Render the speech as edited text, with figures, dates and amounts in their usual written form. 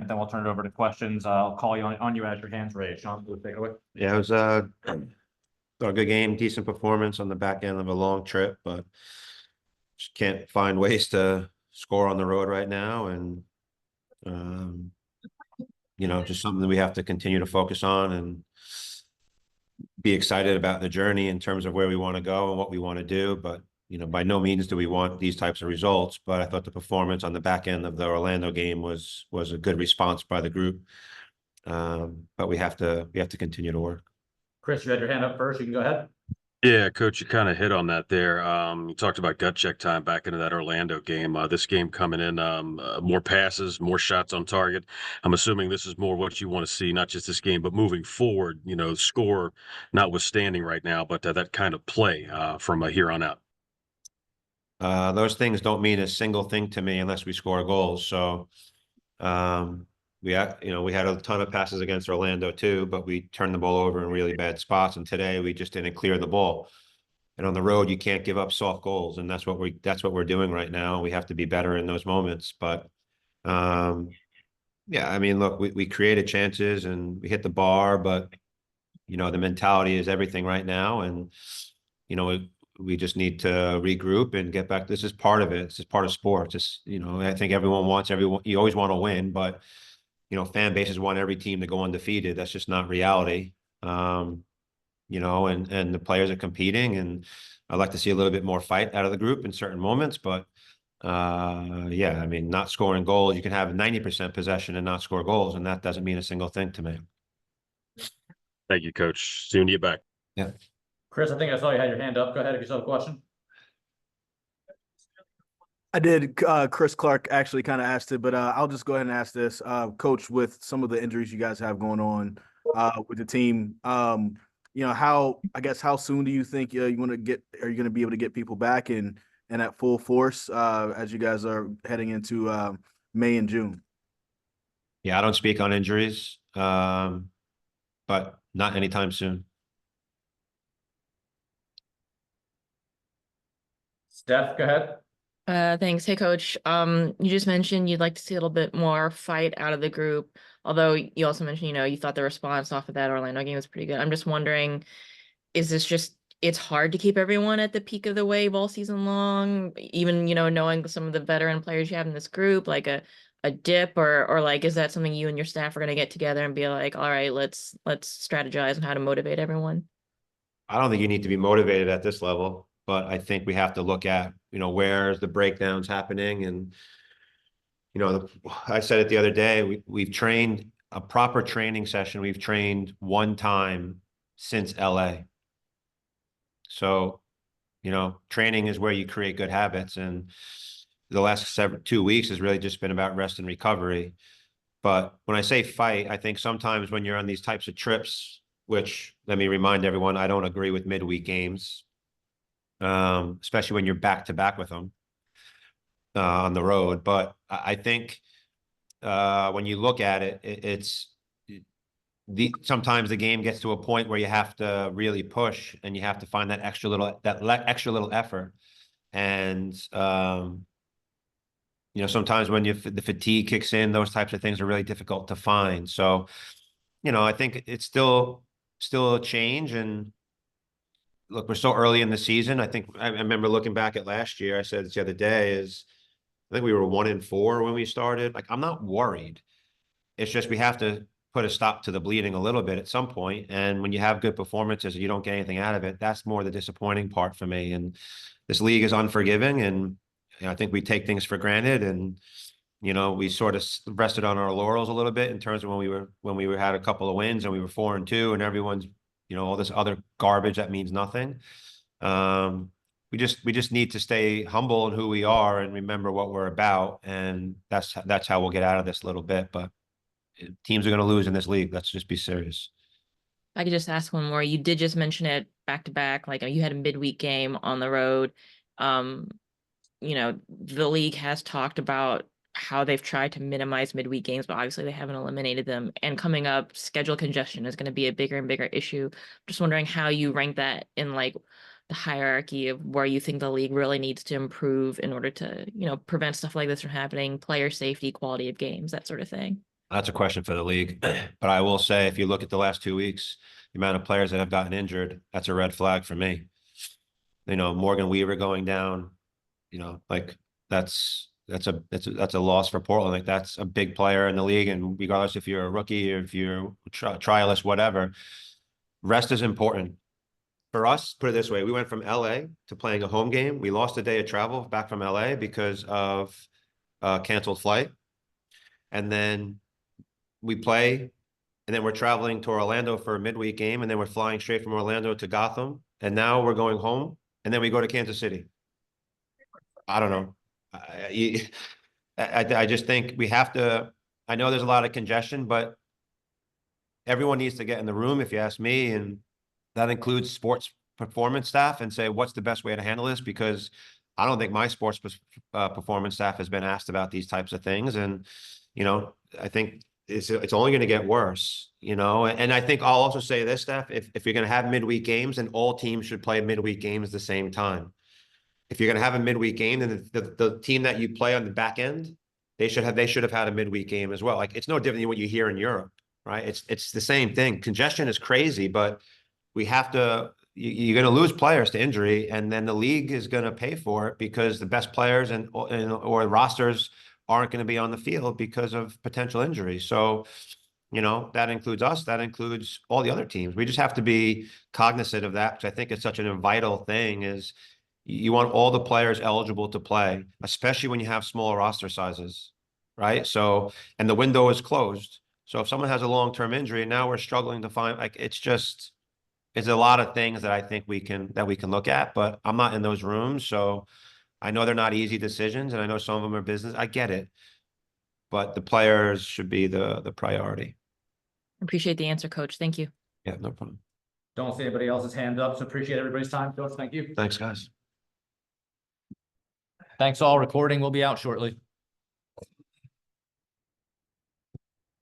then we'll turn it over to questions. I'll call you on you as your hands raised. Sean, please take it away. Yeah, it was a good game, decent performance on the back end of a long trip, but just can't find ways to score on the road right now. And, just something that we have to continue to focus on and be excited about the journey in terms of where we want to go and what we want to do. But, by no means do we want these types of results, but I thought the performance on the back end of the Orlando game was a good response by the group. But we have to continue to work. Chris, you had your hand up first. You can go ahead. Yeah, Coach, you kind of hit on that there. You talked about gut check time back into that Orlando game. This game coming in, more passes, more shots on target. I'm assuming this is more what you want to see, not just this game, but moving forward, score notwithstanding right now, but that kind of play from here on out. Those things don't mean a single thing to me unless we score goals. So, we had a ton of passes against Orlando too, but we turned the ball over in really bad spots. And today we just didn't clear the ball. And on the road, you can't give up soft goals, and that's what we're doing right now. We have to be better in those moments. But, yeah, I mean, look, we created chances and we hit the bar, but the mentality is everything right now, and we just need to regroup and get back. This is part of it. This is part of sports. I think you always want to win, but fan bases want every team to go undefeated. That's just not reality. And the players are competing, and I'd like to see a little bit more fight out of the group in certain moments, but yeah, I mean, not scoring goals, you can have 90% possession and not score goals, and that doesn't mean a single thing to me. Thank you, Coach. Soon to get back. Yeah. Chris, I think I saw you had your hand up. Go ahead if you still have a question. I did. Chris Clark actually kind of asked it, but I'll just go ahead and ask this. Coach, with some of the injuries you guys have going on with the team, how soon do you think are you going to be able to get people back and at full force as you guys are heading into May and June? Yeah, I don't speak on injuries, but not anytime soon. Steph, go ahead. Thanks. Hey, Coach. You just mentioned you'd like to see a little bit more fight out of the group, although you also mentioned, you thought the response off of that Orlando game was pretty good. I'm just wondering, is this just it's hard to keep everyone at the peak of the wave all season long, even, knowing some of the veteran players you have in this group, like a dip or like, is that something you and your staff are going to get together and be like, all right, let's strategize on how to motivate everyone? I don't think you need to be motivated at this level, but I think we have to look at, where's the breakdowns happening. And, I said it the other day, we've trained a proper training session. We've trained one time since LA. So, training is where you create good habits. And the last 2 weeks has really just been about rest and recovery. But when I say fight, I think sometimes when you're on these types of trips, which, let me remind everyone, I don't agree with midweek games, especially when you're back to back with them on the road. But I think when you look at it, sometimes the game gets to a point where you have to really push and you have to find that extra little effort. And sometimes when the fatigue kicks in, those types of things are really difficult to find. So, I think it's still a change. And look, we're so early in the season. I remember looking back at last year. I said this the other day I think we were 1-4 when we started. Like, I'm not worried. It's just we have to put a stop to the bleeding a little bit at some point. And when you have good performances and you don't get anything out of it, that's more the disappointing part for me. And this league is unforgiving, and I think we take things for granted. And we sort of rested on our laurels a little bit in terms of when we had a couple of wins and we were 4-2, and everyone's all this other garbage that means nothing. We just need to stay humble in who we are and remember what we're about, and that's how we'll get out of this a little bit. But teams are going to lose in this league. Let's just be serious. I could just ask one more. You did just mention it back to back, like you had a midweek game on the road. The league has talked about how they've tried to minimize midweek games, but obviously they haven't eliminated them. And coming up, schedule congestion is going to be a bigger and bigger issue. Just wondering how you rank that in like the hierarchy of where you think the league really needs to improve in order to, prevent stuff like this from happening, player safety, quality of games, that sort of thing. That's a question for the league. But I will say, if you look at the last 2 weeks, the amount of players that have gotten injured, that's a red flag for me. You know, Morgan Weaver going down, you know, like that's a loss for Portland. Like that's a big player in the league. And regardless if you're a rookie or if you're trialist, whatever, rest is important. For us, put it this way, we went from LA to playing a home game. We lost a day of travel back from LA because of canceled flight. And then we play, and then we're traveling to Orlando for a midweek game, and then we're flying straight from Orlando to Gotham, and now we're going home, and then we go to Kansas City. I don't know. I just think we have to. I know there's a lot of congestion, but everyone needs to get in the room, if you ask me, and that includes sports performance staff, and say what's the best way to handle this, because I don't think my sports performance staff has been asked about these types of things, and you know, I think it's only going to get worse, you know. And I think I'll also say this, Steph, if you're going to have midweek games, then all teams should play midweek games at the same time. If you're going to have a midweek game, then the team that you play on the back end, they should have had a midweek game as well. Like it's no different than what you hear in Europe, right? It's the same thing. Congestion is crazy, but we have to. You're going to lose players to injury, and then the league is going to pay for it because the best players or rosters aren't going to be on the field because of potential injury. So, you know, that includes us. That includes all the other teams. We just have to be cognizant of that, because I think it's such a vital thing. Is you want all the players eligible to play, especially when you have smaller roster sizes, right? So, and the window is closed. So if someone has a long-term injury, and now we're struggling to find, like, it's a lot of things that I think we can look at, but I'm not in those rooms. So I know they're not easy decisions, and I know some of them are business. I get it, but the players should be the priority. Appreciate the answer, Coach. Thank you. Yeah, no problem. Don't see anybody else's hand up, so appreciate everybody's time, Coach. Thank you. Thanks, guys. Thanks all. Recording will be out shortly.